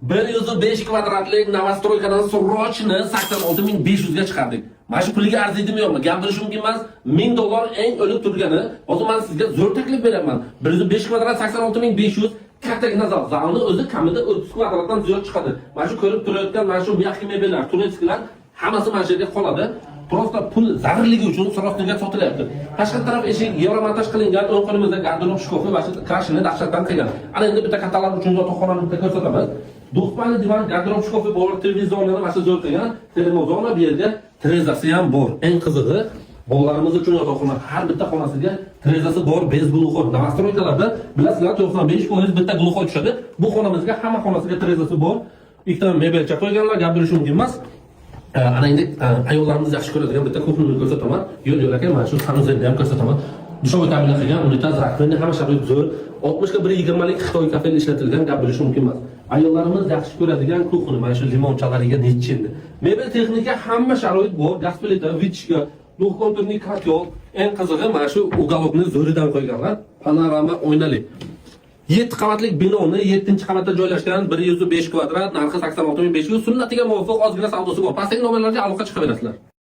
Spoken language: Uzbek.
105 kvadratlik novostroykadan srochni 86.500 ga chiqardik. Mana shu pulga arziydimi yo'qmi? Gapirish mumkin emas. $1000 eng o'lib turgani. Hozir men sizga zo'r taklif beraman. 105 kvadrat 86.500 kattagina zal. Zalni o'zi kamida 30 kvadratdan ziyod chiqadi. Mana shu ko'rib turayotgan mana shu mexi mebellar, turetskilar hammasi mana shu yerga qoladi. Prosta pul zarurligi uchun srosniga sotilyapti. Tashqi taraf eshik yevromontaj qilingan, o'ng qo'limizda garderob shkofi va krashini dahshatdan qilgan. Ana endi bitta kattalar uchun yotoqxonani bitta ko'rsataman. Do'xpani divan, garderob shkofi bor, televizorlar mana shu zo'r qilgan. Televizorlar bu yerda trezasi ham bor. Eng qizig'i, bolalarimiz uchun yotoqxona har bitta xonasiga trezasi bor, bez gluxoy. Novostroykalarda bilasizlar 95% bitta gluxoy tushadi. Bu xonamizga hamma xonasiga trezasi bor. Ikkita mebelcha qo'yganlar, gapirish mumkin emas. Ana endi ayollarimiz yaxshi ko'radigan bitta kuxnyani ko'rsataman. Yo'l-yo'lakay mana shu sanuzelni ham ko'rsataman. Dushovoy ta'minlab qilgan unitaz, rakveni hamma sharoit zo'r. 60 ga 120 lik Xitoy kafeli ishlatilgan, gapirish mumkin emas. Ayollarimiz yaxshi ko'radigan kuxny mana shu limonchalariga necha endi. Mebel texnika hamma sharoit bor, gaz plita, vichka, duxkonturniy kotyol, eng qizig'i mana shu uголокni zo'ridan qo'yganlar. Panorama oynali. 7 qavatlik binoni 7-qavatda joylashgan 105 kvadrat, narxi 86.500, sunnatiga muvofiq ozgina savdosi bor. Pastdagi nomerlarga aloqa chiqaverasizlar.